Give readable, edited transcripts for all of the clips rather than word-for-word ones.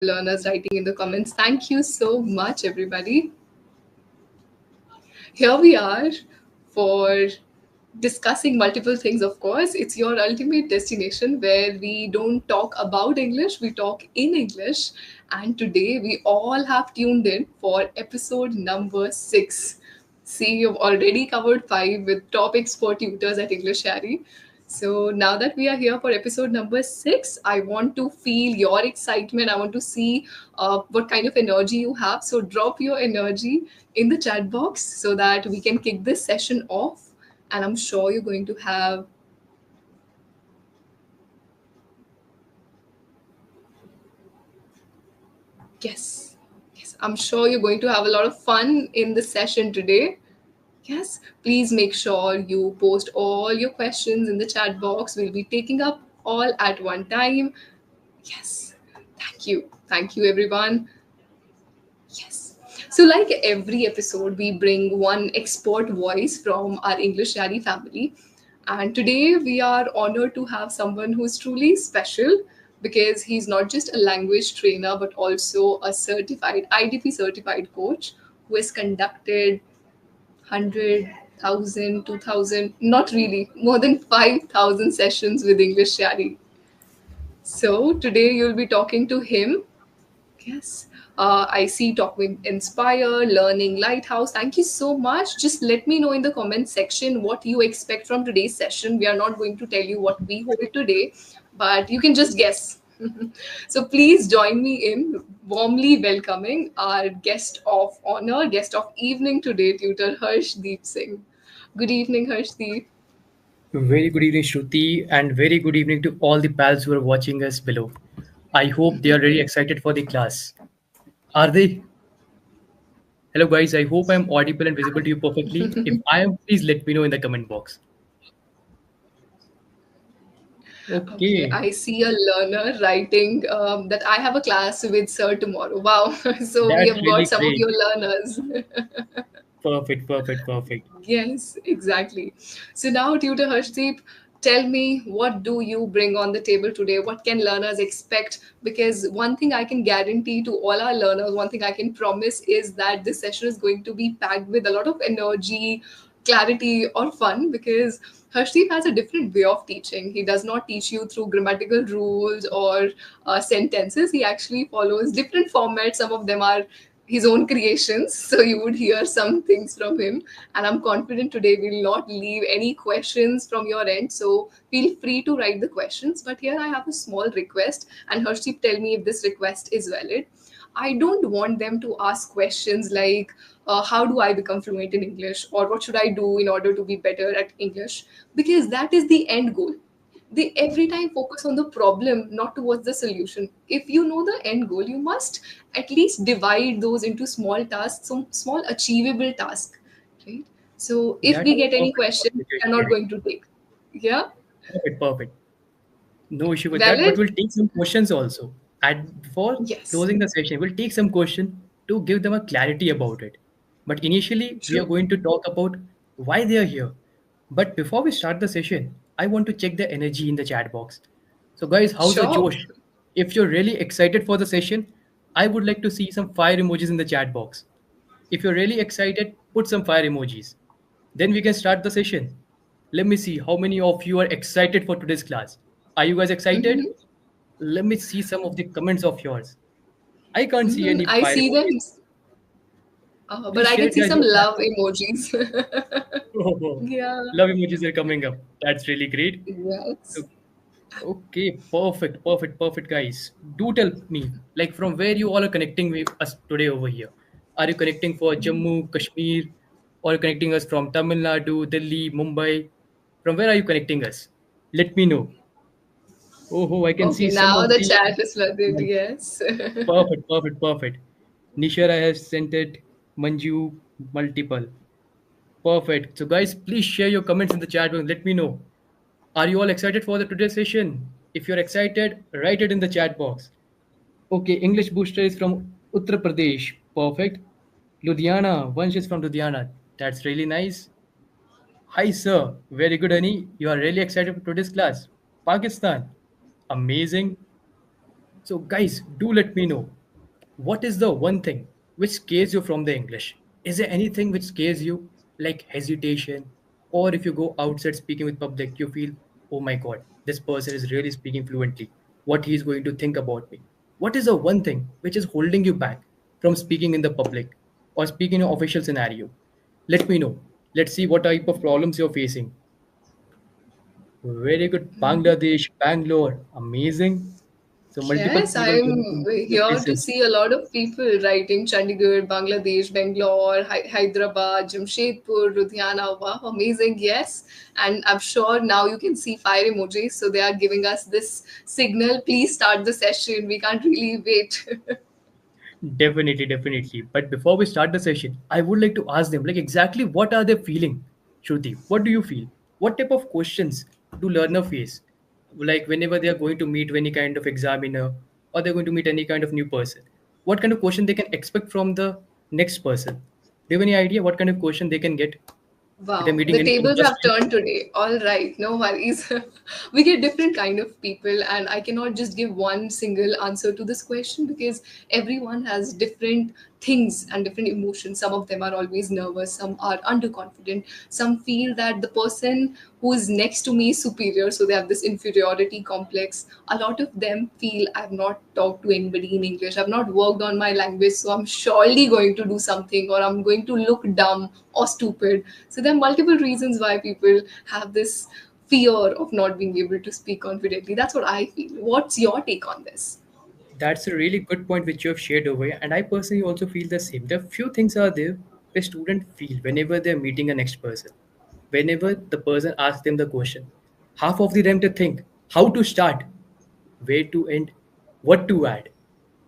learners writing in the comments. Thank you so much, everybody. Here we are for discussing multiple things, of course. It's your ultimate destination where we don't talk about English, we talk in English. And today we all have tuned in for episode number 6. See, you've already covered 5 with top expert tutors at English Harry. So now that we are here for episode number 6, I want to feel your excitement. I want to see what kind of energy you have. So drop your energy in the chat box so that we can kick this session off. And I'm sure you're going to have yes, yes, I'm sure you're going to have a lot of fun in the session today. Yes, please make sure you post all your questions in the chat box. We'll be taking up all at one time. Yes, thank you everyone. Yes. So, like every episode, we bring one expert voice from our English Shari family. And today we are honored to have someone who's truly special because he's not just a language trainer but also a certified IDP certified coach who has conducted 100,000, 2,000, not really, more than 5,000 sessions with English Shari. So today you'll be talking to him. Yes. I see Talk with Inspire, Learning Lighthouse. Thank you so much. Just let me know in the comment section what you expect from today's session. We are not going to tell you what we hold today, but you can just guess. So please join me in warmly welcoming our guest of honor, guest of evening today, tutor Harshdeep Singh. Good evening, Harshdeep. Very good evening, Shruti, and very good evening to all the pals who are watching us below. I hope they are really excited for the class. Are they? Hello, guys. I hope I am audible and visible to you perfectly. If I am, please let me know in the comment box. Okay, Okay, I see a learner writing that I have a class with Sir tomorrow. Wow. So we that's have got really some of great. your learners. Perfect, perfect, perfect. Yes, exactly. So now, Tutor Harshdeep, tell me, what do you bring on the table today? What can learners expect? Because one thing I can guarantee to all our learners, one thing I can promise is that this session is going to be packed with a lot of energy, clarity, or fun because Harshdeep has a different way of teaching. He does not teach you through grammatical rules or sentences. He actually follows different formats. Some of them are his own creations. So you would hear some things from him. And I'm confident today we'll not leave any questions from your end. So feel free to write the questions. But here I have a small request, and Harshdeep, tell me if this request is valid. I don't want them to ask questions like, how do I become fluent in English? Or what should I do in order to be better at English? Because that is the end goal. They every time focus on the problem, not towards the solution. If you know the end goal, you must at least divide those into small tasks, some small achievable task, right? So if That's we get any perfect question, point you're we are not sharing. going to take. Yeah, Perfect, perfect. No issue with that, but valid. we'll take some questions also. And before Yes, closing the session, we'll take some question to give them a clarity about it. But initially, we are true. going to talk about why they are here. But before we start the session, I want to check the energy in the chat box. So, guys, how's the Sure. Josh? If you're really excited for the session, I would like to see some fire emojis in the chat box. If you're really excited, put some fire emojis. Then we can start the session. Let me see how many of you are excited for today's class. Are you guys excited? Hmm. Let me see some of the comments of yours. I can't see Hmm. any I fire see them, emojis. but Please I share can it, see guys, in some the chat love box. emojis. Oh, Yeah. love emojis are coming up. That's really great. So, Yes. okay, perfect, perfect, perfect, guys. Do tell me, like, from where you all are connecting with us today over here. Are you connecting for Jammu, Kashmir, or connecting us from Tamil Nadu, Delhi, Mumbai? From where are you connecting us? Let me know. Oh, I can Okay, see some now of the the chat is flooded. Yes. perfect, perfect, perfect. Nishara has sent it. Manju, multiple. Perfect. So, guys, please share your comments in the chat box. Let me know. Are you all excited for the today's session? If you're excited, write it in the chat box. Okay, English booster is from Uttar Pradesh. Perfect. Ludhiana. Vansh is from Ludhiana. That's really nice. Hi, sir. Very good, honey. You are really excited for today's class. Pakistan. Amazing. So, guys, do let me know, what is the one thing which scares you from the English? Is there anything which scares you, like hesitation, or if you go outside speaking with public, you feel, oh my god, this person is really speaking fluently. What he is going to think about me? What is the one thing which is holding you back from speaking in the public or speaking in an official scenario? Let me know. Let's see what type of problems you're facing. Very good. Bangladesh, Bangalore. Amazing. So multiple Yes, people going to I'm multiple here to places. see a lot of people writing Chandigarh, Bangladesh, Bangalore, Hyderabad, Jamshedpur, Ludhiana. Wow, amazing. Yes. And I'm sure now you can see fire emojis. So they are giving us this signal. Please start the session. We can't really wait. Definitely, definitely. But before we start the session, I would like to ask them, like, exactly what are they feeling? Shruti, what do you feel? What type of questions do learner face? Like whenever they are going to meet any kind of examiner or they're going to meet any kind of new person, what kind of question they can expect from the next person? Do you have any idea what kind of question they can get if they're Wow, meeting the any tables have industry? turned today. All right, no worries. We get different kind of people, and I cannot just give one single answer to this question because everyone has different things and different emotions. Some of them are always nervous, some are underconfident, some feel that the person who is next to me is superior, so they have this inferiority complex. A lot of them feel I've not talked to anybody in English, I've not worked on my language, so I'm surely going to do something or I'm going to look dumb or stupid. So there are multiple reasons why people have this fear of not being able to speak confidently. That's what I feel. What's your take on this? That's a really good point which you have shared over here, and I personally also feel the same. There are few things are there where students feel whenever they're meeting a next person. Whenever the person asks them the question, half of the them to think how to start, where to end, what to add.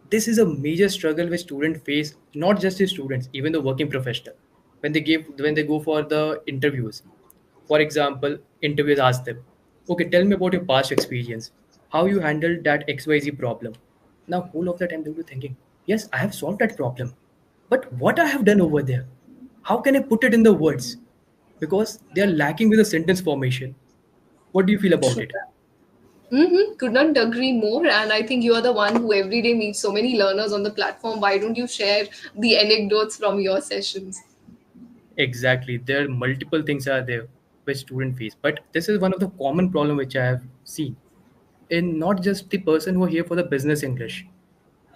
This is a major struggle which students face, not just the students, even the working professional. When they go for the interviews, for example, interviewers ask them, okay, tell me about your past experience, how you handled that XYZ problem. Now, whole of the time they'll be thinking, yes, I have solved that problem. But what I have done over there, how can I put it in the words? Because they are lacking with the sentence formation. What do you feel about True. it? Mm-hmm. Could not agree more. And I think you are the one who every day meets so many learners on the platform. Why don't you share the anecdotes from your sessions? Exactly. There are multiple things are there which student face. But this is one of the common problem which I have seen in not just the person who are here for the business English.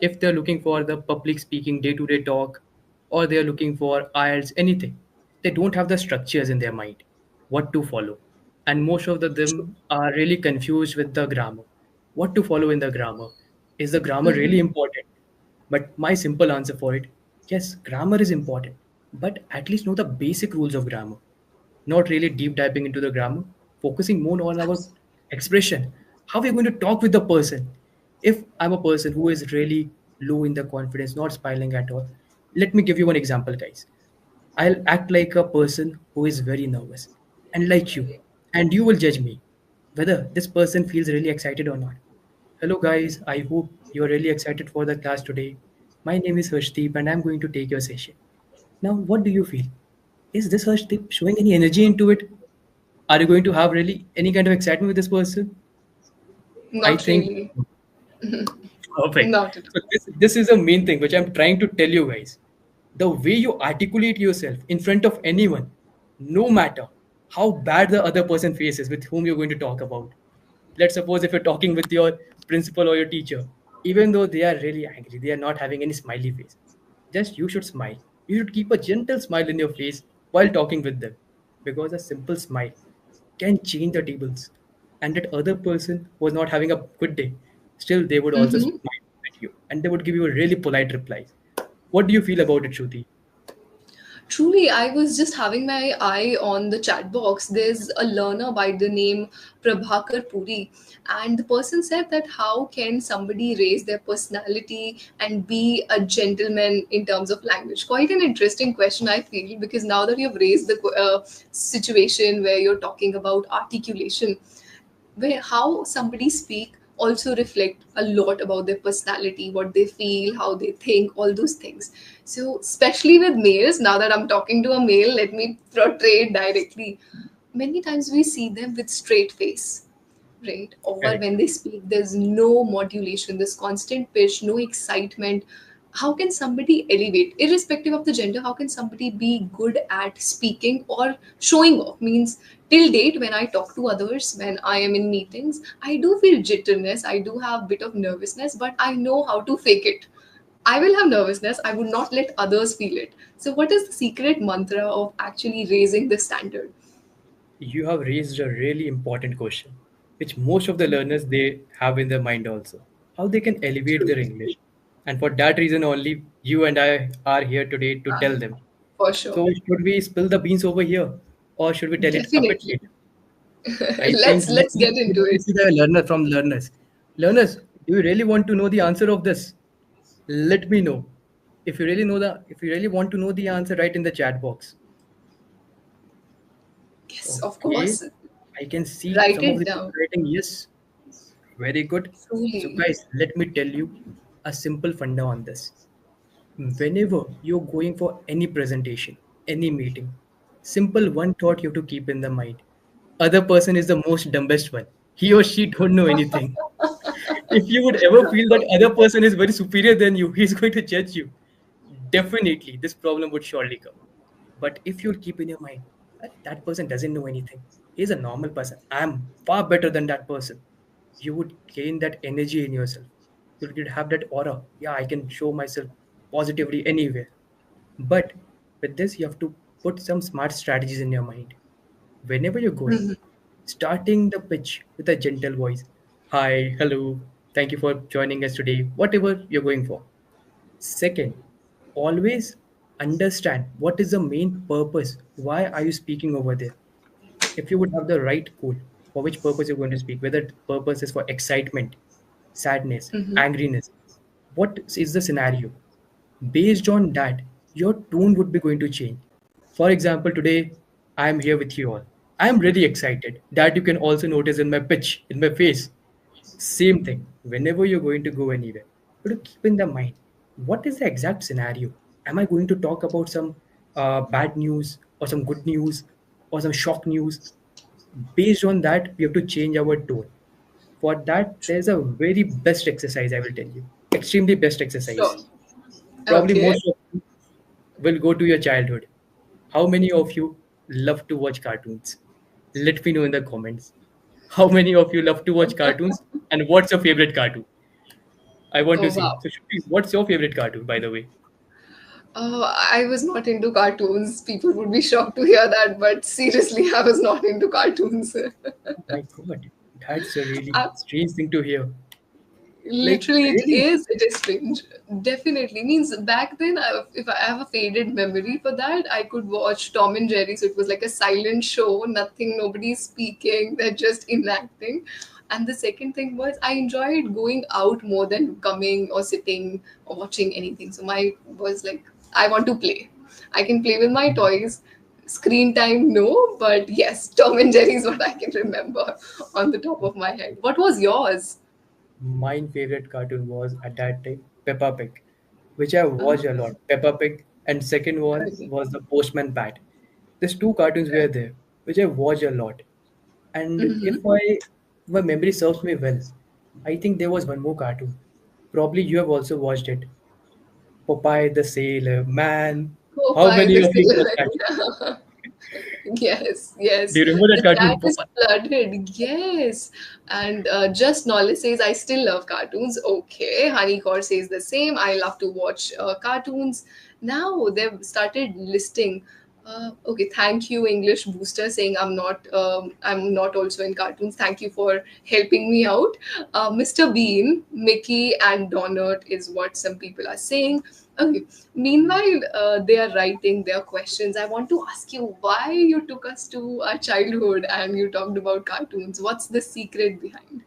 If they're looking for the public speaking day-to-day talk or they're looking for IELTS, anything, they don't have the structures in their mind, what to follow. And most of True. them are really confused with the grammar. What to follow in the grammar? Is the grammar really Mm-hmm. important? But my simple answer for it, yes, grammar is important, but at least know the basic rules of grammar. Not really deep diving into the grammar, focusing more on our expression. How we're going to talk with the person. If I'm a person who is really low in the confidence, not smiling at all, let me give you one example, guys. I'll act like a person who is very nervous and like you, and you will judge me whether this person feels really excited or not. Hello, guys. I hope you're really excited for the class today. My name is Harshdeep, and I'm going to take your session. Now, what do you feel? Is this Harshdeep showing any energy into it? Are you going to have really any kind of excitement with this person? I Not think really. perfect. Not at So all. this is the main thing which I'm trying to tell you guys. The way you articulate yourself in front of anyone, no matter how bad the other person faces with whom you're going to talk about. Let's suppose if you're talking with your principal or your teacher, even though they are really angry, they are not having any smiley face. Just you should smile. You should keep a gentle smile in your face while talking with them. Because a simple smile can change the tables. And that other person was not having a good day, still they would also Mm-hmm. smile at you and they would give you a really polite reply. What do you feel about it, Shruti? Truly, I was just having my eye on the chat box. There's a learner by the name Prabhakar Puri, and the person said that how can somebody raise their personality and be a gentleman in terms of language? Quite an interesting question, I feel, because now that you've raised the situation where you're talking about articulation, where how somebody speak also reflect a lot about their personality, what they feel, how they think, all those things. So especially with males, now that I'm talking to a male, let me portray it directly. Many times we see them with straight face, right? Or Correct. when they speak, there's no modulation, this constant pitch, no excitement. How can somebody elevate, irrespective of the gender? How can somebody be good at speaking or showing off? Means, till date, when I talk to others, when I am in meetings, I do feel jitterness, I do have a bit of nervousness, but I know how to fake it. I will have nervousness, I would not let others feel it. So what is the secret mantra of actually raising the standard? You have raised a really important question, which most of the learners they have in their mind also. How they can elevate their English. And for that reason only, you and I are here today to tell them. For sure. So should we spill the beans over here, or should we tell it a bit Definitely. later? I think Let's get into let me it. see the learner from learners. Learners, do you really want to know the answer of this? Let me know. If you really want to know the answer, write in the chat box. Yes, of Okay, course. I can see Write some of it the people down. writing yes. Very good. So, Truly. guys, let me tell you a simple funda on this. Whenever you're going for any presentation, any meeting, simple one thought you have to keep in the mind. Other person is the most dumbest one. He or she don't know anything. If you would ever feel that other person is very superior than you, he's going to judge you. Definitely, this problem would surely come. But if you'll keep in your mind that person doesn't know anything, he's a normal person. I'm far better than that person. You would gain that energy in yourself. You'll have that aura. Yeah, I can show myself positively anywhere. But with this, you have to put some smart strategies in your mind. Whenever you're going, starting the pitch with a gentle voice. Hi, hello, thank you for joining us today, whatever you're going for. Second, always understand what is the main purpose. Why are you speaking over there? If you would have the right goal for which purpose you're going to speak, whether the purpose is for excitement, sadness, angriness, what is the scenario? Based on that, your tone would be going to change. For example, today I am here with you all. I am really excited. That you can also notice in my pitch, in my face. Same thing. Whenever you're going to go anywhere, you have to keep in the mind what is the exact scenario. Am I going to talk about some bad news or some good news or some shock news? Based on that, we have to change our tone. For that, there's a very best exercise I will tell you. Extremely best Sure. exercise. Probably Okay. most of you will go to your childhood. How many of you love to watch cartoons? Let me know in the comments. How many of you love to watch cartoons? And what's your favorite cartoon? I want to Oh see. wow. So, Shruti, what's your favorite cartoon, by the way? I was not into cartoons. People would be shocked to hear that, but seriously, I was not into cartoons. Oh my God, that's a really I, strange thing to hear. Like, Literally, it really? is. It is strange. Definitely means back then, if I have a faded memory for that, I could watch Tom and Jerry. So it was like a silent show, nothing, nobody's speaking, they're just enacting. And the second thing was, I enjoyed going out more than coming or sitting or watching anything. So my was like, I want to play. I can play with my toys. Screen time, no, but yes, Tom and Jerry is what I can remember on the top of my head. What was yours? My favorite cartoon was at that time Peppa Pig, which I Oh, watched a lot. Peppa Pig, and second one okay. was the Postman Pat. These two cartoons were there, which I watched a lot. And if my memory serves me well, I think there was one more cartoon. Probably you have also watched it. Popeye the Sailor Man. How Popeye many the of you Sailor watched that? Man. Yes, yes. Do you remember that The cartoon, chat is Popeye? flooded. Yes. And just Knowledge says, I still love cartoons. Okay. Honeycore says the same. I love to watch cartoons. Now they've started listing. Okay, thank you, English Booster, saying I'm not also in cartoons. Thank you for helping me out. Mr. Bean, Mickey, and Donut is what some people are saying. Okay. Meanwhile, they are writing their questions. I want to ask you why you took us to our childhood and you talked about cartoons. What's the secret behind?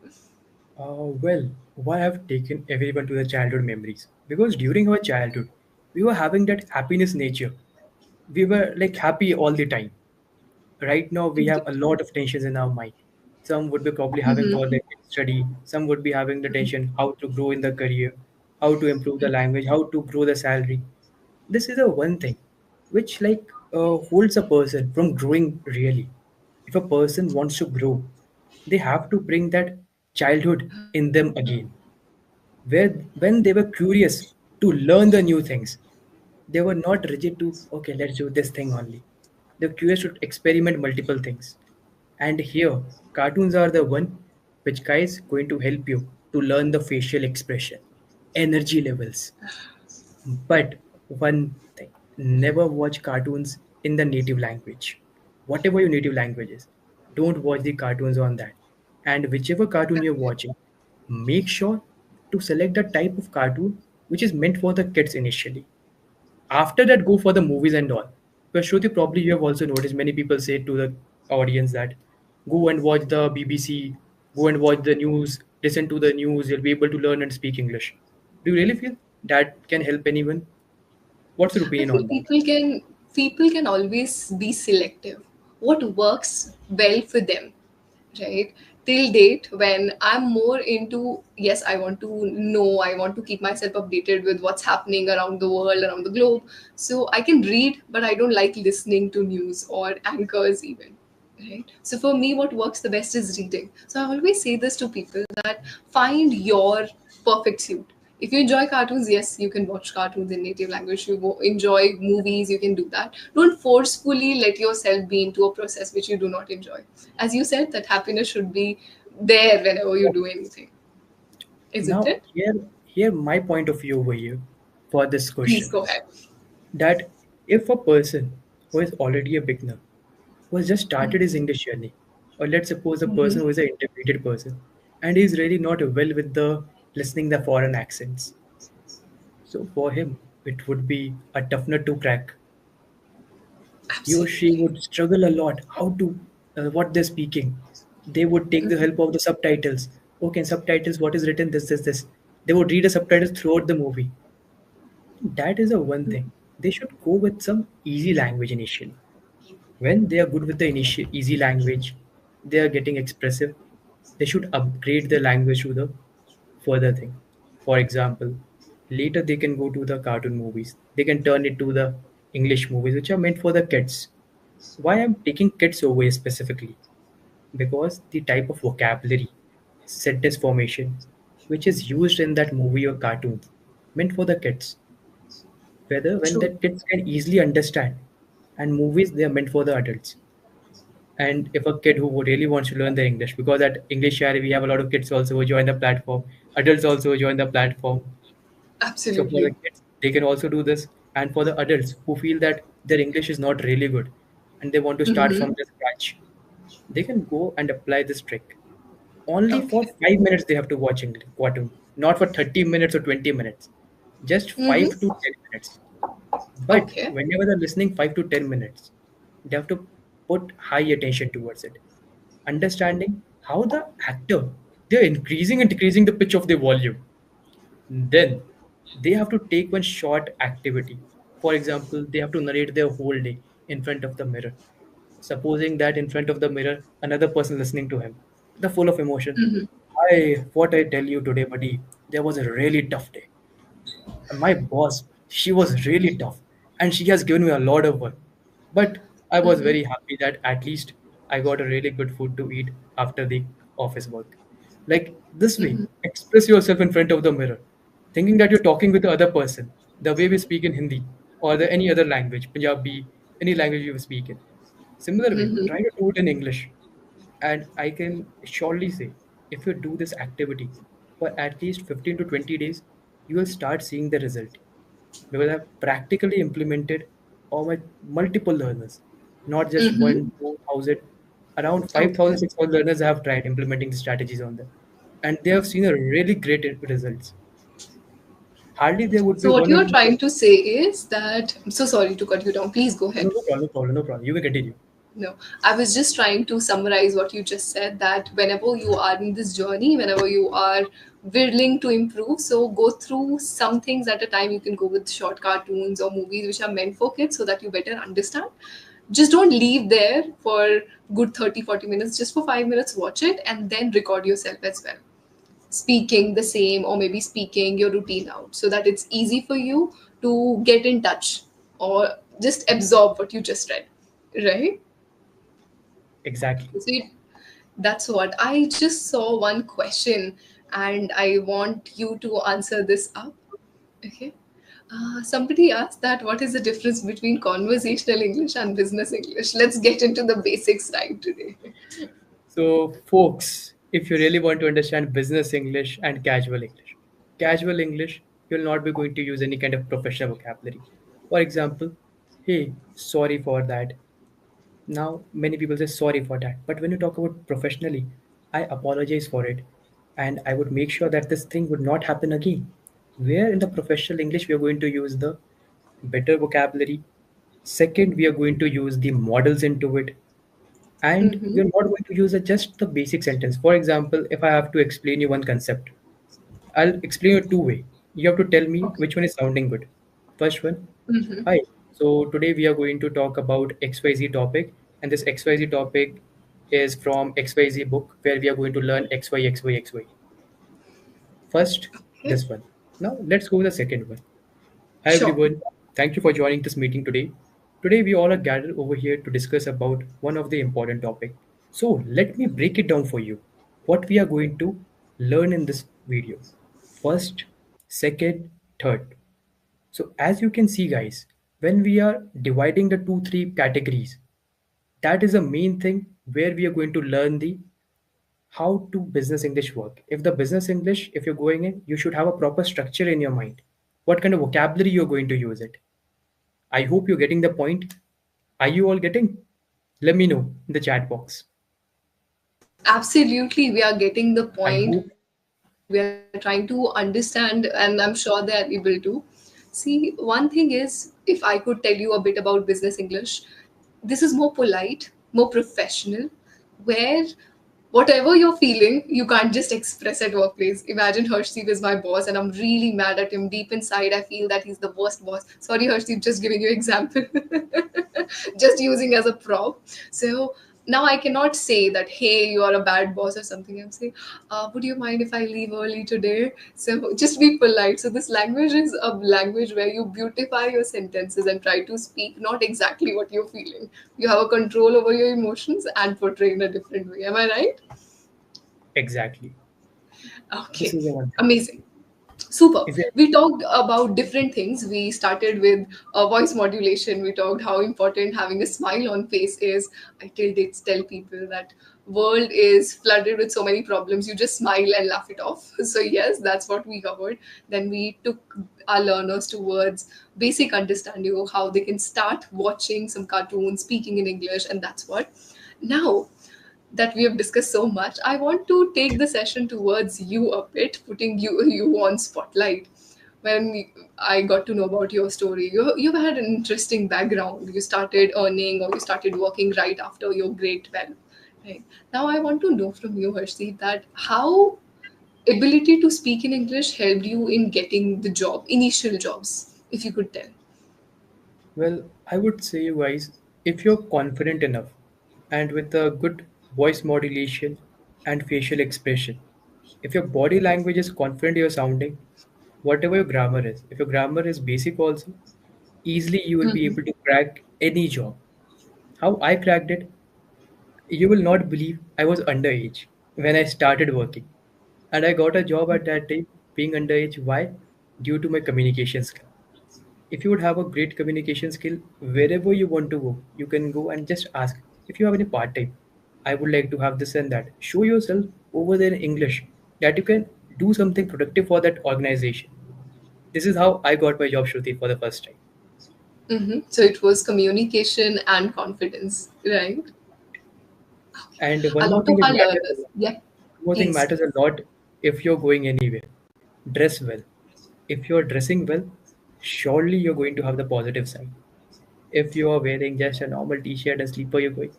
Well, why I've taken everyone to the childhood memories? Because during our childhood, we were having that happiness nature. We were like happy all the time. Right now, we have a lot of tensions in our mind. Some would be probably having for their kids study. Some would be having the tension how to grow in the career, how to improve the language, how to grow the salary. This is the one thing which holds a person from growing really. If a person wants to grow, They have to bring that childhood in them again, where when they were curious to learn the new things, they were not rigid to, okay, let's do this thing only. They're curious to experiment multiple things. And here, cartoons are the one which guys going to help you to learn the facial expression, energy levels. But one thing, never watch cartoons in the native language. Whatever your native language is, don't watch the cartoons on that. And whichever cartoon you're watching, make sure to select the type of cartoon which is meant for the kids initially. After that, go for the movies and all. But Shruti, probably you have also noticed many people say to the audience that go and watch the BBC, go and watch the news, listen to the news, you'll be able to learn and speak English. Do you really feel that can help anyone? What's your I opinion feel on that? people can always be selective. What works well for them, right? Till date, when I'm more into, yes, I want to know, I want to keep myself updated with what's happening around the world, around the globe. So I can read, but I don't like listening to news or anchors even. Right. So for me, what works the best is reading. So I always say this to people that find your perfect suit. If you enjoy cartoons, yes, you can watch cartoons in native language. You enjoy movies, you can do that. Don't forcefully let yourself be into a process which you do not enjoy. As you said, that happiness should be there whenever you do anything, isn't Now, it? here my point of view over here for this Please question go ahead. that if a person who is already a beginner, who has just started his English journey, or let's suppose a person who is an intermediate person, and is really not well with the listening the foreign accents, so for him it would be a tough nut to crack. He or she Absolutely. would struggle a lot how to what they're speaking. They would take the help of the subtitles. Okay, in subtitles, what is written? This. They would read the subtitles throughout the movie. That is a one thing. They should go with some easy language initially. When they are good with the initial easy language, they are getting expressive. They should upgrade the language to the further thing. For example, later they can go to the cartoon movies. They can turn it to the English movies, which are meant for the kids. Why I'm taking kids over here specifically? Because the type of vocabulary, sentence formation, which is used in that movie or cartoon, meant for the kids. Whether when the True. kids can easily understand, and movies they are meant for the adults. And if a kid who really wants to learn the English, because at English Share we have a lot of kids also who join the platform, adults also join the platform. So for the Absolutely. kids, they can also do this. And for the adults who feel that their English is not really good and they want to start from the scratch, they can go and apply this trick. Only for Okay. 5 minutes they have to watch English cartoon, not for 30 minutes or 20 minutes. Just 5 to 10 minutes. But Okay. whenever they're listening 5 to 10 minutes, they have to put high attention towards it. Understanding how the actor, they're increasing and decreasing the pitch of the volume. Then they have to take one short activity. For example, they have to narrate their whole day in front of the mirror. Supposing that in front of the mirror, another person listening to him, the full of emotion. What I tell you today, buddy, there was a really tough day. My boss, she was really tough and she has given me a lot of work. But I was very happy that at least I got a really good food to eat after the office work. Like this way, express yourself in front of the mirror, thinking that you're talking with the other person, the way we speak in Hindi or any other language, Punjabi, any language you speak in. Similar way, try to do it in English. And I can surely say, if you do this activity for at least 15 to 20 days, you will start seeing the result. Because I've practically implemented all my multiple learners, not just Mm-hmm. one, 2,000, around Okay. 5,000, 6,000 learners I have tried implementing the strategies on them. And they have seen a really great results. Hardly there would be So what one or you're two. trying to say is that, I'm so sorry to cut you down. Please go No, ahead. no problem, no problem, no problem. You may continue. No, I was just trying to summarize what you just said, that whenever you are in this journey, whenever you are willing to improve, so go through some things at a time. You can go with short cartoons or movies which are meant for kids so that you better understand. Just don't leave there for good 30, 40 minutes. Just for 5 minutes, watch it and then record yourself as well. Speaking the same or maybe speaking your routine out so that it's easy for you to get in touch or just absorb what you just read. Right? Exactly. So That's what I just saw one question, and I want you to answer this up. Okay. Somebody asked that what is the difference between conversational English and business English? Let's get into the basics right today. So, folks, if you really want to understand business English and casual English, you'll not be going to use any kind of professional vocabulary. For example, hey, sorry for that. Now, many people say sorry for that. But when you talk about professionally, I apologize for it. And I would make sure that this thing would not happen again. Where in the professional English, we are going to use the better vocabulary. Second, we are going to use the models into it, and Mm-hmm. we're not going to use just the basic sentence. For example, if I have to explain you one concept, I'll explain it two way. You have to tell me Okay. which one is sounding good. First one, Mm-hmm. hi. So today we are going to talk about XYZ topic, and this XYZ topic is from XYZ book where we are going to learn XY. First, Okay. this one. Now let's go with the second one. Hi Sure. everyone, thank you for joining this meeting today. Today we all are gathered over here to discuss about one of the important topic. So let me break it down for you. What we are going to learn in this video. First, second, third. So as you can see guys, when we are dividing the two three categories, that is the main thing where we are going to learn the how to business English work. If the business English, if you're going in, you should have a proper structure in your mind. What kind of vocabulary you're going to use it. I hope you're getting the point. Are you all getting? Let me know in the chat box. Absolutely, we are getting the I point. We hope are trying to understand, and I'm sure they are able to. See, one thing is, if I could tell you a bit about business English, this is more polite, more professional, where whatever you're feeling, you can't just express at workplace. Imagine Harshdeep is my boss and I'm really mad at him. Deep inside, I feel that he's the worst boss. Sorry, Harshdeep, just giving you example. Just using as a prop. So now I cannot say that, hey, you are a bad boss or something. I'm saying, would you mind if I leave early today? So just be polite. So this language is a language where you beautify your sentences and try to speak not exactly what you're feeling. You have a control over your emotions and portray in a different way. Am I right? exactly. This Okay, is the one thing. amazing. Super. If you We talked about different things. We started with voice modulation. We talked how important having a smile on face is. I till dates tell people that world is flooded with so many problems. You just smile and laugh it off. So yes, that's what we covered. Then we took our learners towards basic understanding of how they can start watching some cartoons, speaking in English, and that's what. Now that we have discussed so much, I want to take the session towards you a bit, putting you on spotlight. When I got to know about your story, you've had an interesting background. You started earning or you started working right after your grade 12. Right. Now I want to know from you, Harshdeep, that how ability to speak in English helped you in getting the job, initial jobs, if you could tell. well, I would say you guys, if you're confident enough and with a good voice modulation and facial expression, if your body language is confident you're sounding, whatever your grammar is, if your grammar is basic also, easily you will be able to crack any job. How I cracked it, you will not believe I was underage when I started working. And I got a job at that time being underage. Why? Due to my communication skill. If you would have a great communication skill, wherever you want to go, you can go and just ask if you have any part time. I would like to have this and that. Show yourself over there in English that you can do something productive for that organization. This is how I got my job, Shruti, for the first time. So it was communication and confidence, right? And A one more lot of thing that our matters a learners, lot. yeah, One more thing please. matters a lot if you're going anywhere. Dress well. If you're dressing well, surely you're going to have the positive side. If you are wearing just a normal t-shirt and slipper, you're going,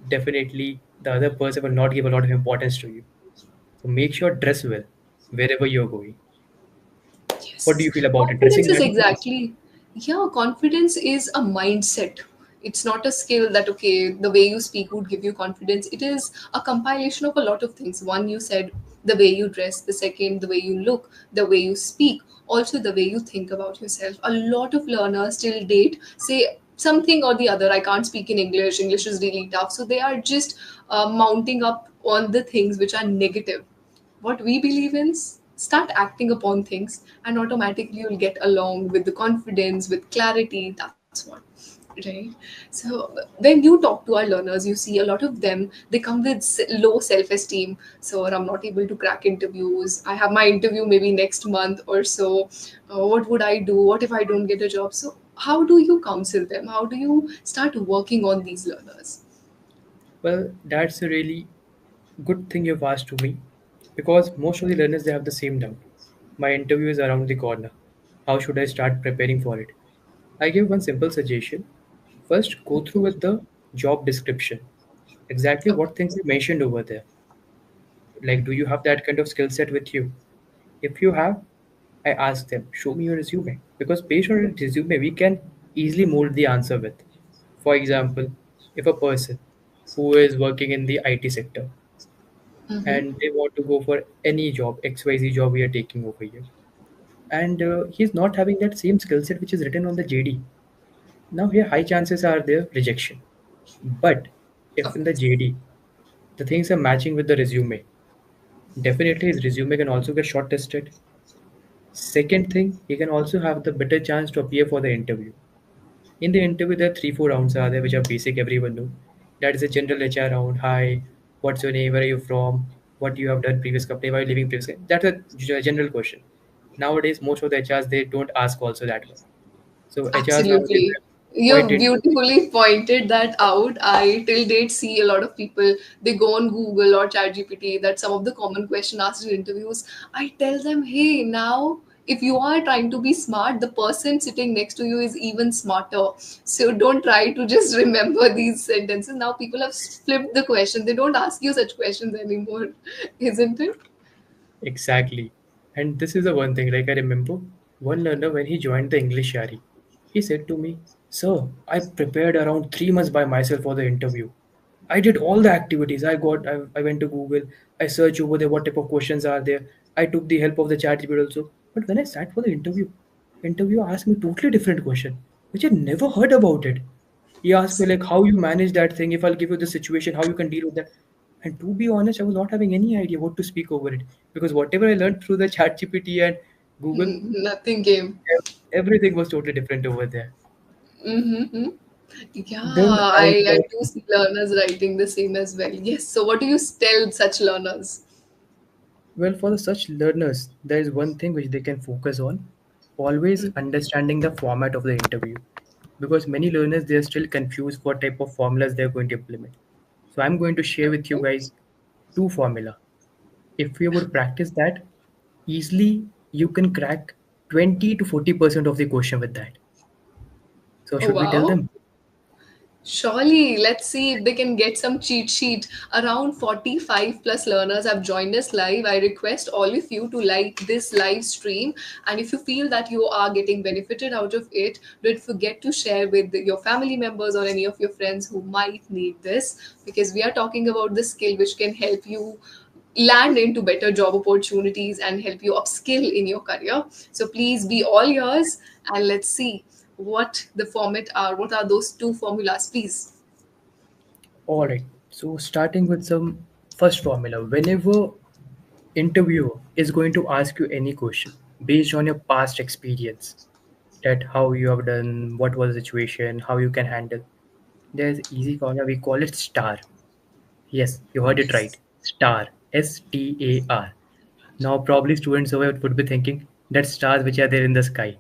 definitely the other person will not give a lot of importance to you. So make sure dress well wherever you're going. What do Yes. you feel about it? Confidence Dressing is matters a lot. exactly, yeah, confidence is a mindset. It's not a skill that, okay, the way you speak would give you confidence. It is a compilation of a lot of things. One, you said the way you dress, the second, the way you look, the way you speak, also the way you think about yourself. A lot of learners till date say something or the other. I can't speak in English. English is really tough. So they are just mounting up on the things which are negative. What we believe in, start acting upon things, and automatically you'll get along with the confidence, with clarity. That's what. Right. So when you talk to our learners, you see a lot of them, they come with low self esteem. So I'm not able to crack interviews. I have my interview maybe next month or so. What would I do? What if I don't get a job? So, how do you counsel them? How do you start working on these learners? Well, that's a really good thing you've asked to me because most of the learners they have the same doubt. My interview is around the corner. How should I start preparing for it? I give one simple suggestion. First, go through with the job description. Exactly Okay. what things you mentioned over there. Like, do you have that kind of skill set with you? If you have, I ask them, show me your resume. Because based on your resume, we can easily mold the answer with. For example, if a person who is working in the IT sector Mm-hmm. and they want to go for any job, XYZ job we are taking over here, and he's not having that same skill set which is written on the JD, now here high chances are there rejection. But if in the JD the things are matching with the resume, definitely his resume can also get shortlisted. Second thing, he can also have the better chance to appear for the interview. In the interview, there are 3-4 rounds are there, which are basic, everyone know. That is a general HR round. Hi, what's your name? Where are you from? What you have done previous company? Why are you leaving previous? That's a general question. Nowadays, most of the HRs they don't ask also that one. So HRs nowadays Absolutely. are quite You've into. beautifully pointed that out. I till date see a lot of people, they go on Google or ChatGPT, that some of the common question asked in interviews. I tell them, hey, now if you are trying to be smart, the person sitting next to you is even smarter. So don't try to just remember these sentences. Now people have flipped the question. They don't ask you such questions anymore, isn't it? Exactly. And this is the one thing, like I remember one learner when he joined the English Shari, he said to me, sir, I prepared around 3 months by myself for the interview. I did all the activities. I went to Google, I searched over there what type of questions are there. I took the help of the chat GPT also. But when I sat for the interview asked me totally different question, which I never heard about it. He asked me like how you manage that thing, if I'll give you the situation, how you can deal with that. And to be honest, I was not having any idea what to speak over it because whatever I learned through the chat GPT and Google, Nothing came. everything was totally different over there. Mm-hmm. Yeah, Then I I got do see learners writing the same as well. Yes. So, what do you tell such learners? well for the such learners, there is one thing which they can focus on, always understanding the format of the interview. Because many learners they are still confused what type of formulas they are going to implement. So I'm going to share with you Okay. guys two formula. If you would practice that, easily you can crack 20 to 40% of the question with that. So Oh, should we tell wow. them? Surely, let's see if they can get some cheat sheet. Around 45 plus learners have joined us live. I request all of you to like this live stream. And if you feel that you are getting benefited out of it, don't forget to share with your family members or any of your friends who might need this, because we are talking about the skill which can help you land into better job opportunities and help you upskill in your career. So please be all yours, and let's see what the format are. What are those two formulas, please? All right. So starting with some first formula. Whenever interviewer is going to ask you any question based on your past experience, that how you have done, what was the situation, how you can handle. There's easy formula. We call it STAR. Yes, you heard it right. STAR. STAR. Now probably students over would be thinking that stars which are there in the sky.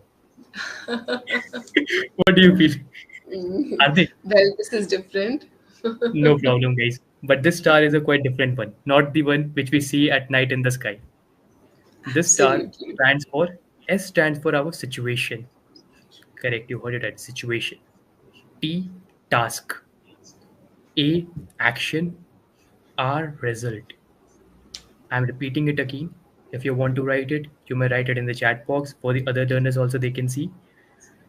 What do you feel? Mm, Are they? well, this is different. No problem, guys. But this star is a quite different one, not the one which we see at night in the sky. This star Absolutely. stands for S stands for our situation. Correct, you heard it right. Situation. T task. A action. R result. I'm repeating it again. If you want to write it, you may write it in the chat box. For the other learners also they can see.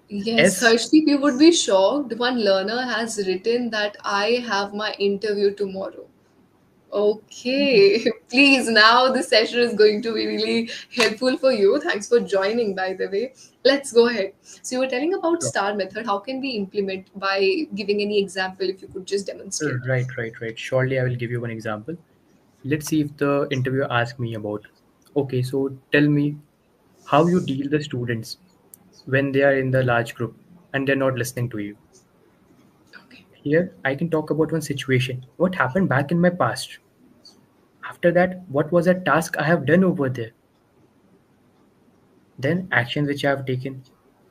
Yes, S. Harshdeep, you would be shocked. One learner has written that I have my interview tomorrow. Okay, please. Now this session is going to be really helpful for you. Thanks for joining, by the way. Let's go ahead. So, you were telling about STAR method. How can we implement by giving any example if you could just demonstrate? Right. Surely I will give you one example. let's see if the interviewer asks me about, okay, so tell me how you deal the students when they are in the large group and they're not listening to you. Okay. Here, I can talk about one situation. What happened back in my past? After that, what was a task I have done over there? Then, actions which I have taken.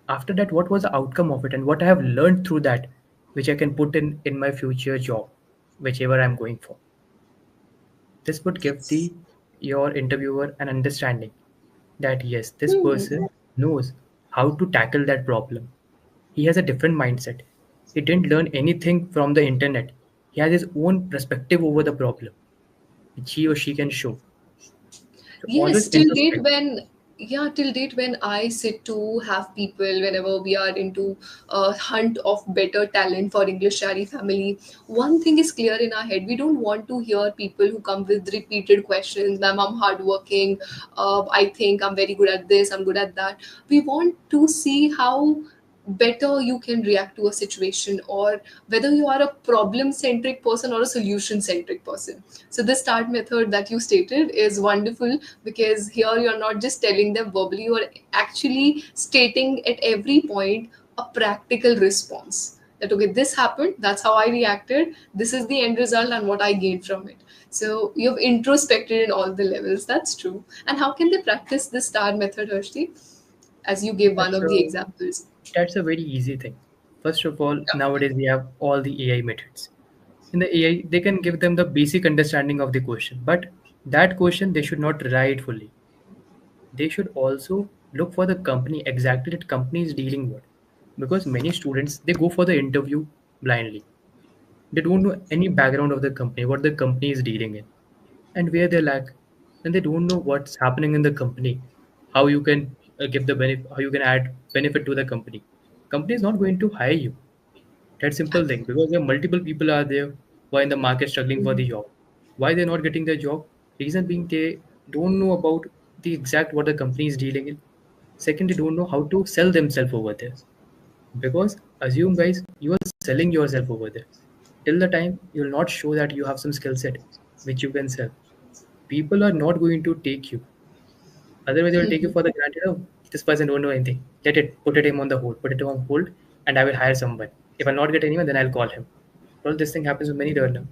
After that, what was the outcome of it and what I have learned through that, which I can put in my future job, whichever I'm going for. This would give Yes. the your interviewer an understanding that yes, this Hmm. person knows how to tackle that problem. He has a different mindset. He didn't learn anything from the internet. He has his own perspective over the problem, which he or she can show. So always Yes, till date introspect. when yeah, till date when I sit to have people whenever we are into a hunt of better talent for English Shari family, one thing is clear in our head. We don't want to hear people who come with repeated questions. Ma'am, I'm hardworking. I think I'm very good at this. I'm good at that. We want to see how better you can react to a situation, or whether you are a problem centric person or a solution centric person. So the start method that you stated is wonderful, because here you're not just telling them verbally, you're actually stating at every point a practical response, that okay, this happened, that's how I reacted, this is the end result and what I gained from it. So you've introspected in all the levels. That's true. And how can they practice this star method, Harshti, as you gave one That's of the a examples? that's a very easy thing. First of all, nowadays we have all the AI methods. In the AI, they can give them the basic understanding of the question, but that question they should not write fully. They should also look for the company exactly that company is dealing with, because many students they go for the interview blindly. They don't know any background of the company, what the company is dealing in, and where they lack, and they don't know what's happening in the company, how you can give the benefit, how you can add benefit to the company. Company is not going to hire you. That simple thing, because there are multiple people are there who are in the market struggling for the job. Why they're not getting the job? Reason being they don't know about the exact what the company is dealing in. Second, they don't know how to sell themselves over there. Because assume guys, you are selling yourself over there. Till the time you'll not show that you have some skill set which you can sell, people are not going to take you. Otherwise, they will take you for the granted. Oh, this person don't know anything. Let it. Put it him on the hold. Put it on hold, and I will hire someone. If I'll not get anyone, then I'll call him. Well, this thing happens with many learners.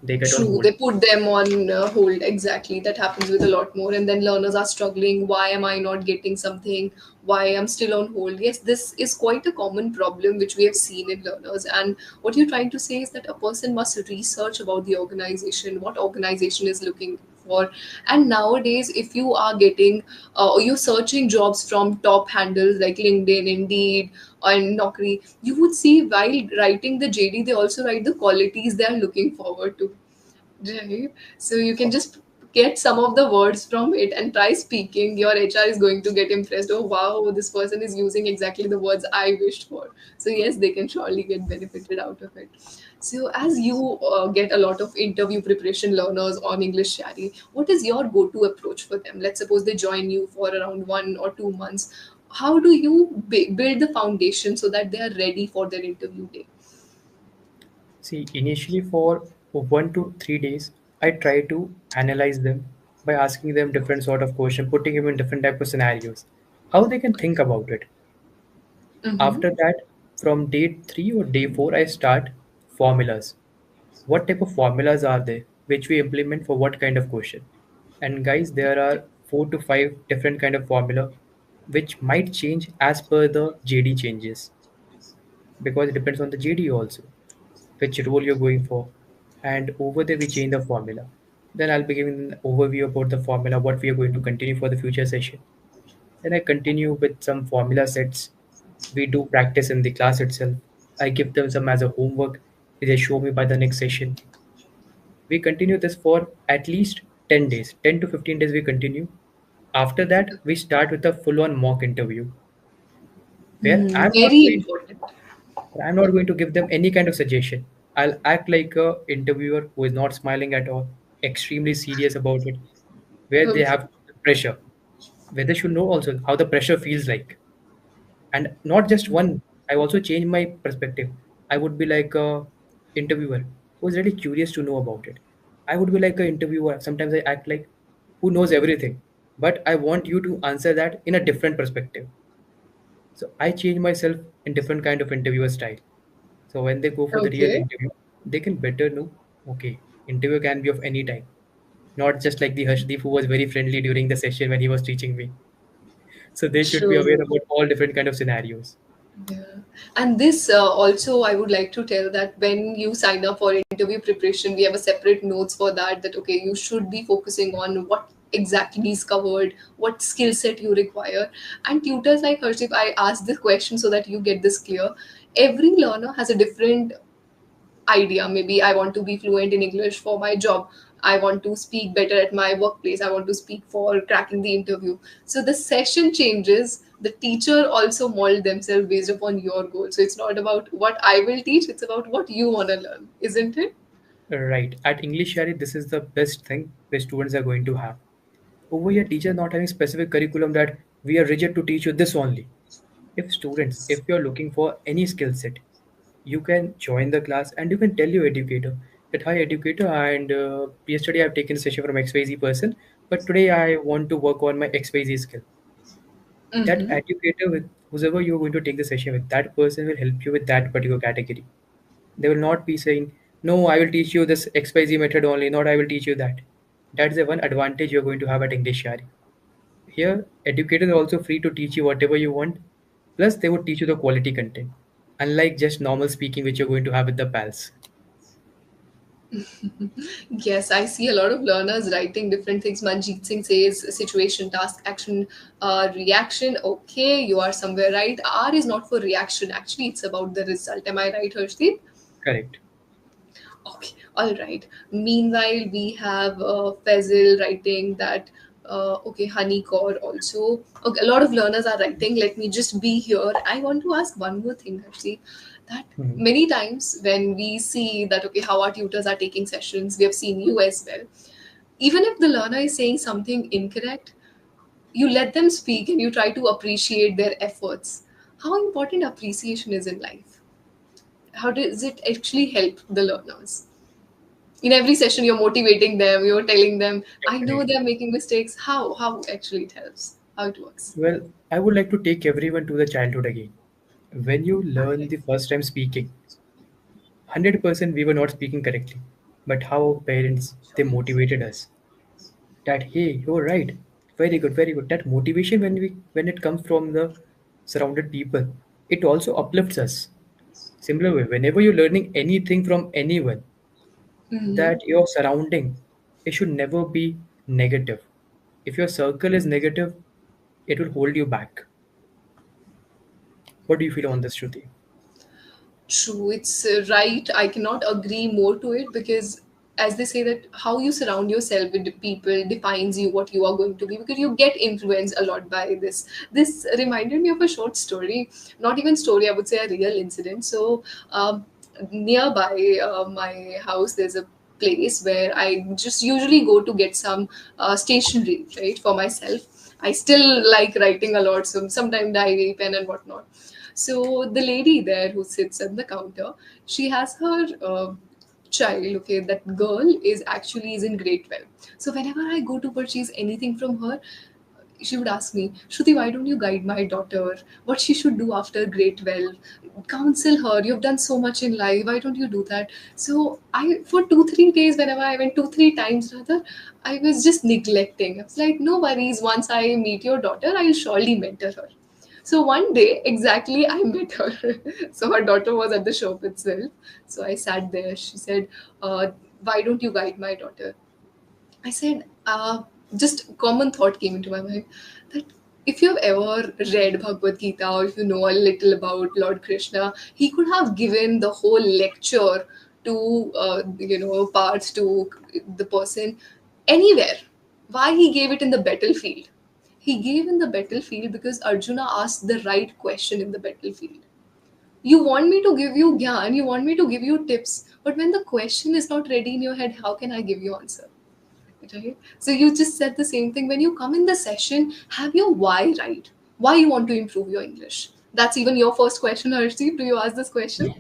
They get on True, hold. they put them on hold. Exactly, that happens with a lot more, and then learners are struggling. Why am I not getting something? Why I'm still on hold? Yes, this is quite a common problem which we have seen in learners. And what you're trying to say is that a person must research about the organization, what organization is looking for. And nowadays, if you are getting or you're searching jobs from top handles like LinkedIn, Indeed, and Naukri, you would see while writing the JD, they also write the qualities they are looking forward to. Right. So you can just get some of the words from it and try speaking. Your HR is going to get impressed. Oh, wow, this person is using exactly the words I wished for. So, yes, they can surely get benefited out of it. So, as you get a lot of interview preparation learners on English Shari, what is your go to approach for them? Let's suppose they join you for around 1 or 2 months. How do you build the foundation so that they are ready for their interview day? See, initially for 1 to 3 days, I try to analyze them by asking them different sort of question, putting them in different type of scenarios, how they can think about it. Mm-hmm. After that, from day 3 or day 4, I start formulas. What type of formulas are there which we implement for what kind of question? And guys, there are 4 to 5 different kind of formula which might change as per the JD changes, because it depends on the JD also, which role you're going for. And over there we change the formula. Then I'll be giving an overview about the formula, what we are going to continue for the future session. Then I continue with some formula sets. We do practice in the class itself. I give them some as a homework. They show me by the next session. We continue this for at least 10 days. 10 to 15 days we continue. After that, we start with a full on mock interview where Very important. I'm not going to give them any kind of suggestion. I'll act like a interviewer who is not smiling at all, extremely serious about it, where they Okay. have pressure, where they should know also how the pressure feels like. And not just one, I also change my perspective. I would be like a interviewer who's really curious to know about it. I would be like an interviewer. Sometimes I act like who knows everything, but I want you to answer that in a different perspective. So I change myself in different kind of interviewer style. So when they go for the real Okay. interview, they can better know, okay, interview can be of any time, not just like the Harshdeep who was very friendly during the session when he was teaching me. So they should be aware True. about all different kind of scenarios. Yeah. And this also, I would like to tell that when you sign up for interview preparation, we have a separate notes for that. That okay, you should be focusing on what exactly is covered, what skill set you require. And tutors like Harship, I ask this question so that you get this clear. Every learner has a different idea. Maybe I want to be fluent in English for my job. I want to speak better at my workplace. I want to speak for cracking the interview. So the session changes. The teacher also mold themselves based upon your goals. So it's not about what I will teach, it's about what you want to learn, isn't it? Right. At English Shari, this is the best thing the students are going to have. Over here, teacher not having specific curriculum that we are rigid to teach you this only. If students, if you're looking for any skill set, you can join the class and you can tell your educator that hi educator and yesterday I've taken a session from XYZ person, but today I want to work on my XYZ skill. That Mm-hmm. educator with whoever you're going to take the session with, that person will help you with that particular category. They will not be saying, no, I will teach you this XYZ method only, not I will teach you that. That's the one advantage you're going to have at English Shari. Here, educators are also free to teach you whatever you want. Plus, they would teach you the quality content, unlike just normal speaking, which you're going to have with the pals. Yes, I see a lot of learners writing different things. Manjeet Singh says situation, task, action, reaction. Okay, you are somewhere right. R is not for reaction. Actually, it's about the result. Am I right, Harshdeep? Correct. Okay, all right. Meanwhile, we have Faisal writing that. Okay, Honeycore also. Okay, a lot of learners are writing. Let me just be here. I want to ask one more thing, actually. That Mhm. many times when we see that, okay, how our tutors are taking sessions, we have seen you as well. Even if the learner is saying something incorrect, you let them speak and you try to appreciate their efforts. How important appreciation is in life? How does it actually help the learners? In every session you're motivating them, you're telling them, I know Definitely. they're making mistakes. How actually it helps, how it works? Well, I would like to take everyone to the childhood again. When you learn Okay. the first time speaking, 100% we were not speaking correctly. But how our parents, they motivated us. That, hey, you're right. Very good, very good. That motivation when it comes from the surrounded people, it also uplifts us. Similar way, whenever you're learning anything from anyone, Hmm. that your surrounding, it should never be negative. If your circle is negative, it will hold you back. What do you feel on this, Shruti? True, it's right. I cannot agree more to it because, as they say, that how you surround yourself with the people defines you what you are going to be because you get influenced a lot by this. This reminded me of a short story, not even story, I would say a real incident. So, nearby my house, there's a place where I just usually go to get some stationery, right, for myself. I still like writing a lot, so sometimes diary, pen, and whatnot. So the lady there who sits at the counter, she has her child. Okay, that girl is in grade 12. So whenever I go to purchase anything from her, she would ask me, Shruti, why don't you guide my daughter? What she should do after grade 12? Counsel her. You've done so much in life. Why don't you do that? So I, for 2 3 days, whenever I went 2 3 times rather, I was just neglecting. I was like, no worries. Once I meet your daughter, I'll surely mentor her. So one day, exactly, I met her. So her daughter was at the shop itself. So I sat there. She said, "Why don't you guide my daughter?" I said, just common thought came into my mind that if you've ever read Bhagavad Gita or if you know a little about Lord Krishna, he could have given the whole lecture to, parts to the person anywhere. Why he gave it in the battlefield? He gave in the battlefield because Arjuna asked the right question in the battlefield. You want me to give you gyan, you want me to give you tips, but when the question is not ready in your head, how can I give you answer? Right? So you just said the same thing. When you come in the session, have your why right. Why you want to improve your English? That's even your first question, Harshdeep. Do you ask this question?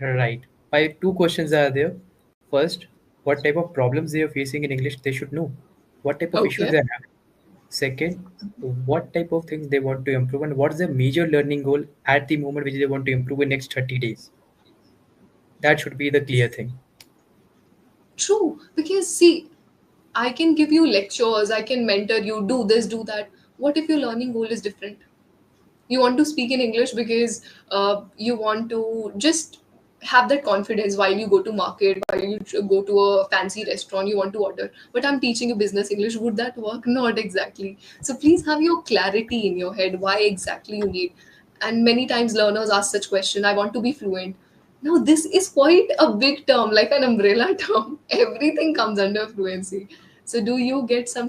Right. My two questions are there. First, what type of problems they are facing in English, they should know. What type of issues Okay. they are having. Second, what type of things they want to improve and what's their major learning goal at the moment which they want to improve in next 30 days. That should be the clear thing. True. Because see, I can give you lectures, I can mentor you, do this, do that. What if your learning goal is different? You want to speak in English because you want to just have that confidence while you go to market, while you go to a fancy restaurant, you want to order. But I'm teaching you business English. Would that work? Not exactly. So please have your clarity in your head why exactly you need. And many times learners ask such question. I want to be fluent. Now this is quite a big term, like an umbrella term. Everything comes under fluency. So do you get some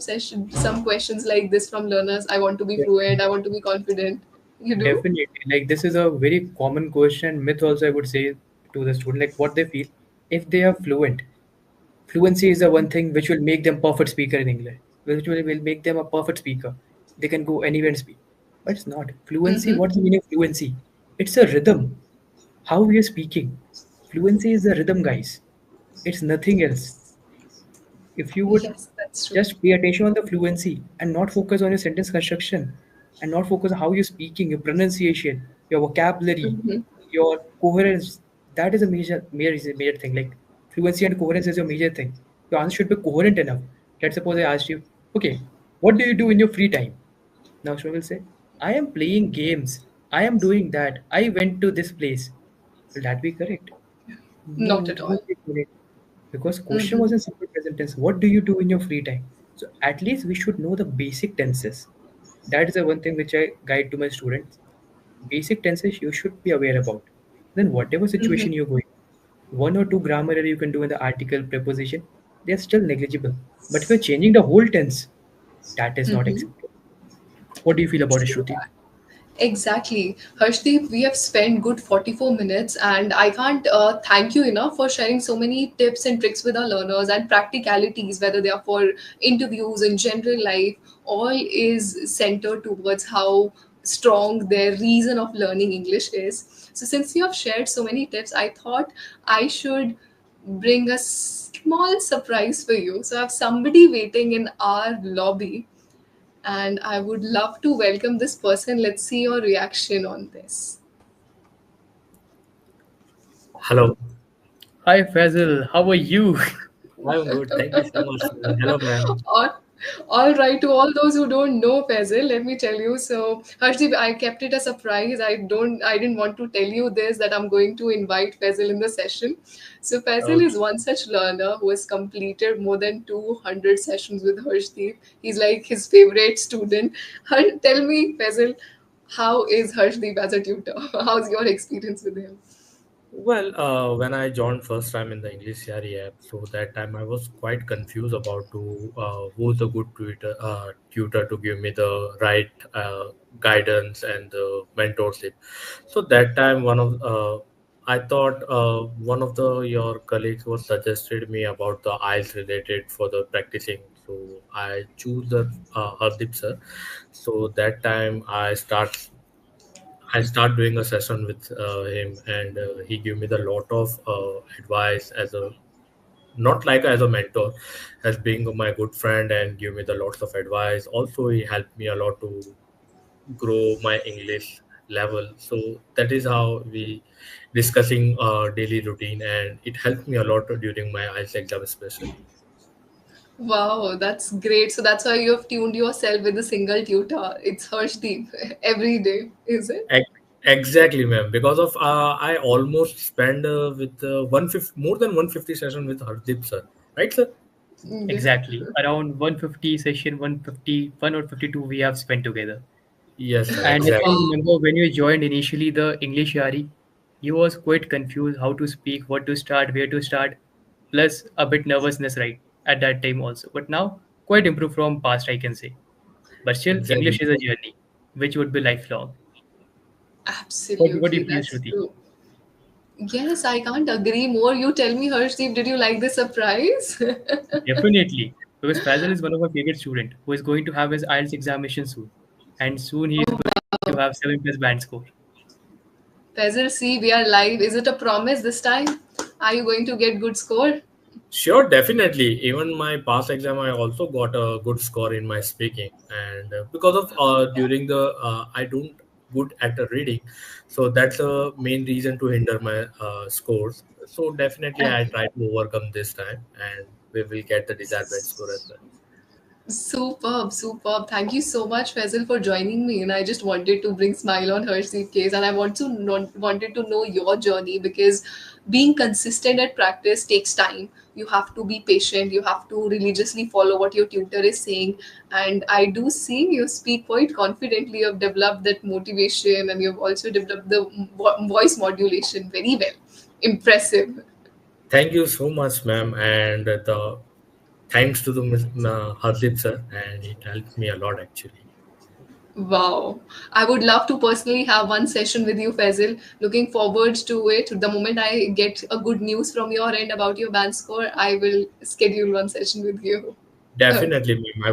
questions like this from learners? I want to be fluent. I want to be confident. You do? Definitely. Like this is a very common question, myth also I would say to the student, like what they feel if they are fluent. Fluency is the one thing which will make them perfect speaker in English, which will make them a perfect speaker. They can go anywhere and speak. But it's not. Fluency, Mm-hmm. what's the meaning of fluency? It's a rhythm. How we are speaking. Fluency is the rhythm, guys. It's nothing else. If you would Yes, that's true. just pay attention on the fluency and not focus on your sentence construction and not focus on how you're speaking, your pronunciation, your vocabulary, Mm-hmm. your coherence, that is a major thing. Like fluency and coherence is your major thing. Your answer should be coherent enough. Let's suppose I asked you, okay, what do you do in your free time? Now she will say, I am playing games. I am doing that. I went to this place. Will that be correct? No, Not it at all. won't be correct because question Mm-hmm. was in simple present tense. What do you do in your free time? So at least we should know the basic tenses. That is the one thing which I guide to my students. Basic tenses you should be aware about. Then whatever Mm-hmm. situation you're going, one or two grammar error you can do in the article preposition, they are still negligible. But if you're changing the whole tense, that is not Mm-hmm. acceptable. What do you feel about it, True Shruti? that. Exactly. Harshdeep, we have spent good 44 minutes, and I can't thank you enough for sharing so many tips and tricks with our learners and practicalities, whether they are for interviews in general life, all is centered towards how strong their reason of learning English is. So, since you have shared so many tips, I thought I should bring a small surprise for you. So, I have somebody waiting in our lobby and I would love to welcome this person. Let's see your reaction on this. Hello, Hi Faisal, how are you? I'm good. Thank you so much. Hello, ma'am. all, all right, to all those who don't know Faisal, let me tell you. So, Harshdeep, I kept it a surprise. I didn't want to tell you this that I'm going to invite Faisal in the session. So, Faisal Okay. is one such learner who has completed more than 200 sessions with Harshdeep. He's like his favorite student. Tell me, Faisal, how is Harshdeep as a tutor? How's your experience with him? Well, when I joined first time in the English CRE app, so that time I was quite confused about to who's a good tutor to give me the right guidance and the mentorship. So that time, I thought one of the your colleagues was suggested me about the IELTS related for the practicing. So I choose the Hardeep sir. So that time I start doing a session with him, and he gave me the lot of advice as a not like as a mentor, as being my good friend, and give me the lots of advice. Also, he helped me a lot to grow my English level. So that is how we discussing daily routine, and it helped me a lot during my IELTS exam, especially. Wow, that's great. So that's why you have tuned yourself with a single tutor. It's Harshdeep every day, is it? Ex- Exactly, ma'am. Because of I almost spend with 150 more than 150 session with Hardeep sir, right, sir? Yeah. Exactly. Around 150 session, 151 or 52 we have spent together. Yes, sir. And if Exactly. you Wow. remember when you joined initially the English Yari, you was quite confused how to speak, what to start, where to start, plus a bit nervousness right at that time also. But now quite improved from past I can say. But still Exactly. English is a journey which would be lifelong. What do Absolutely, you feel, that's Shruti? true. Yes, I can't agree more. You tell me, Harshdeep, did you like the surprise? Definitely. Because Fazal is one of my favorite student who is going to have his IELTS examination soon. And soon he is Oh, going to have 7 plus band score. Faisal, see, we are live. Is it a promise this time? Are you going to get good score? Sure, definitely. Even my past exam, I also got a good score in my speaking, and because of during the I don't good at reading, so that's the main reason to hinder my scores. So definitely, I Okay. try to overcome this time, and we will get the desired best score as well. Superb, superb. Thank you so much, Faisal, for joining me. And I just wanted to bring smile on her case, and I wanted to know your journey because being consistent at practice takes time. You have to be patient. You have to religiously follow what your tutor is saying. And I do see you speak quite confidently. You've developed that motivation, and you've also developed the voice modulation very well. Impressive. Thank you so much, ma'am, and the thanks to the Hardeep sir, and it helped me a lot actually. Wow. I would love to personally have one session with you, Faisal. Looking forward to it. The moment I get a good news from your end about your band score, I will schedule one session with you. Okay. Definitely, ma'am.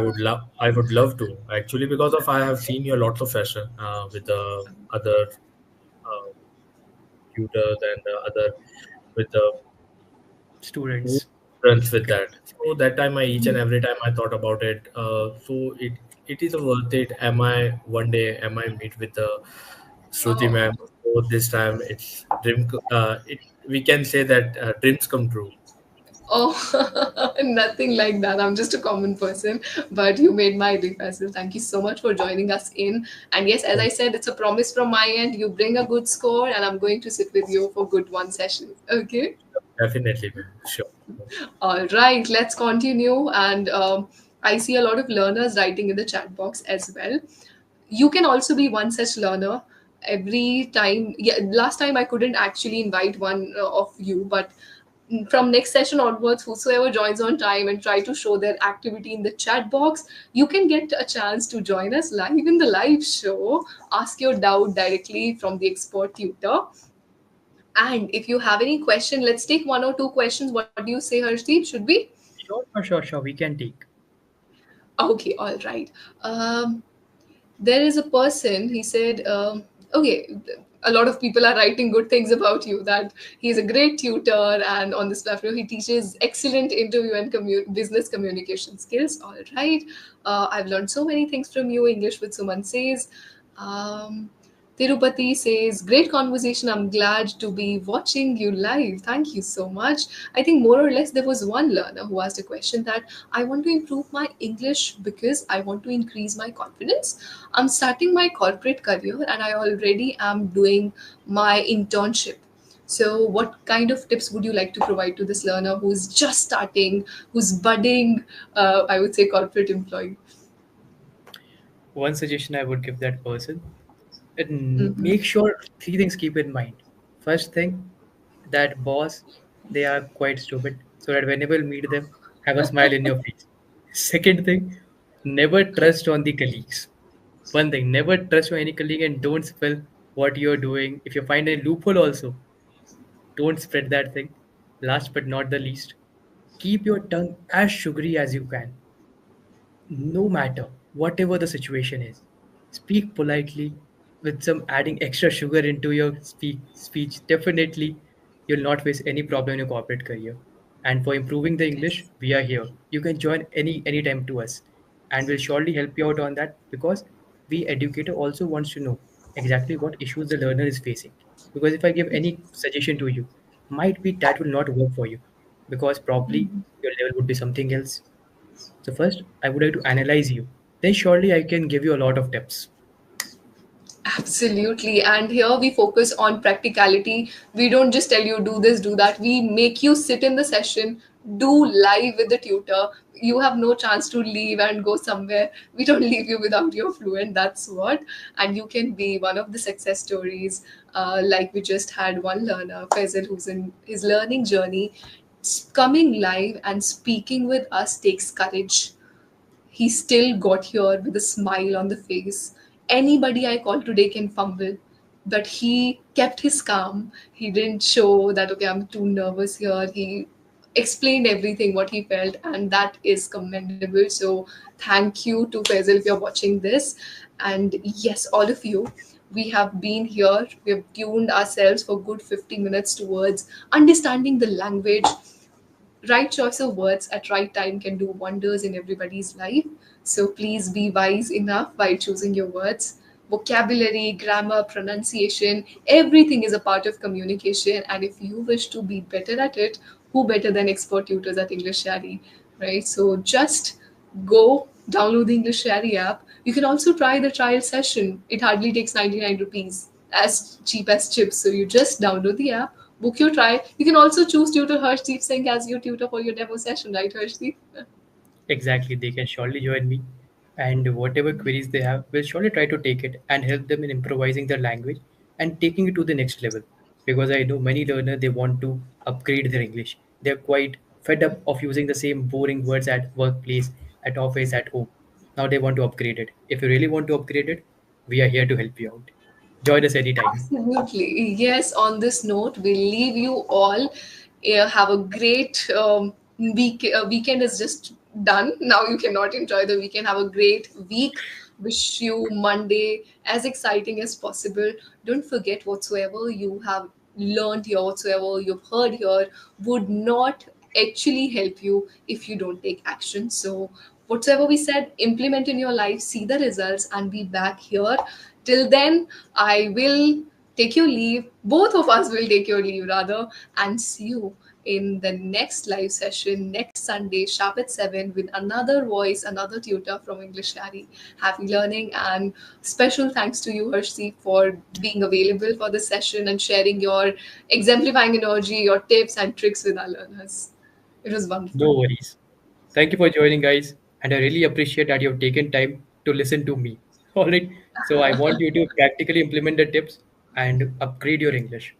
I would love to actually because of I have seen your lots of session with the other uh, tutors and the other with the Students. students with that. So that time I each and every time I thought about it. So it is worth it. Am I one day am I meet with the Shruti Oh, ma'am? So this time it's dream. It we can say that dreams come true. oh, nothing like that. I'm just a common person, but you made my day, Faisal. Thank you so much for joining us in. And yes, as I said, it's a promise from my end. You bring a good score, and I'm going to sit with you for good one session. Okay. Definitely, ma'am. Sure. All right, let's continue. And I see a lot of learners writing in the chat box as well. You can also be one such learner. Every time, yeah, last time I couldn't actually invite one of you, but from next session onwards, whosoever joins on time and try to show their activity in the chat box, you can get a chance to join us live in the live show. Ask your doubt directly from the expert tutor. And if you have any question, let's take one or two questions. What do you say, Harshdeep? Should we? Sure. We can take. Okay, all right. Um, there is a person, he said, okay, a lot of people are writing good things about you, that he's a great tutor, and on this platform, he teaches excellent interview and business communication skills. All right. I've learned so many things from you. English with Suman says. Um, Tirupati says, great conversation. I'm glad to be watching you live. Thank you so much. I think more or less there was one learner who asked a question that I want to improve my English because I want to increase my confidence. I'm starting my corporate career and I already am doing my internship. So, what kind of tips would you like to provide to this learner who's just starting, who's budding, I would say, corporate employee? One suggestion I would give that person, and Mm-hmm. make sure three things keep in mind. First thing, that boss, they are quite stupid, so that whenever you meet them, have a smile in your face. Second thing, never trust on the colleagues. One thing, never trust on any colleague and don't spill what you're doing. If you find a loophole also, don't spread that thing. Last but not the least, keep your tongue as sugary as you can, no matter whatever the situation is. Speak politely with some adding extra sugar into your speech. Definitely, you'll not face any problem in your corporate career. And for improving the English, we are here. You can join anytime to us, and we'll surely help you out on that because we educator also wants to know exactly what issues the learner is facing. Because if I give any suggestion to you, might be that will not work for you because probably your level would be something else. So first, I would like to analyze you. Then surely I can give you a lot of tips. Absolutely. And here we focus on practicality. We don't just tell you do this, do that. We make you sit in the session, do live with the tutor. You have no chance to leave and go somewhere. We don't leave you without your fluent. That's what. And you can be one of the success stories. Like we just had one learner, Faisal, who's in his learning journey. Coming live and speaking with us takes courage. He still got here with a smile on the face. Anybody I call today can fumble, but he kept his calm. He didn't show that, okay, I'm too nervous here. He explained everything what he felt, and that is commendable. So, thank you to Faisal if you're watching this. And yes, all of you, we have been here, we have tuned ourselves for good 50 minutes towards understanding the language, Right choice of words at right time can do wonders in everybody's life. So please be wise enough while choosing your words. Vocabulary, grammar, pronunciation, everything is a part of communication. And if you wish to be better at it, who better than expert tutors at English Shari, right? So just go download the English Shari app. You can also try the trial session. It hardly takes 99 rupees, as cheap as chips. So you just download the app, book your trial. You can also choose tutor Harshdeep Singh as your tutor for your demo session, right, Harshdeep? Exactly, they can surely join me, and whatever queries they have, we'll surely try to take it and help them in improvising their language and taking it to the next level. Because I know many learners they want to upgrade their English. They're quite fed up of using the same boring words at workplace, at office, at home. Now they want to upgrade it. If you really want to upgrade it, we are here to help you out. Join us anytime. Absolutely. Yes, on this note, we'll leave you all. Have a great weekend is just done. Now you cannot enjoy the weekend. Have a great week. Wish you Monday as exciting as possible. Don't forget whatsoever you have learned here, whatsoever you've heard here, would not actually help you if you don't take action. So, whatever we said, implement in your life, see the results, and be back here. Till then, I will take your leave. Both of us will take your leave, rather, and see you in the next live session next Sunday, sharp at 7, with another voice, another tutor from English Shari. Happy learning, and special thanks to you, Harshi, for being available for the session and sharing your exemplifying energy, your tips and tricks with our learners. It was No wonderful. worries. Thank you for joining, guys, and I really appreciate that you've taken time to listen to me. All right, so I want you to practically implement the tips and upgrade your English.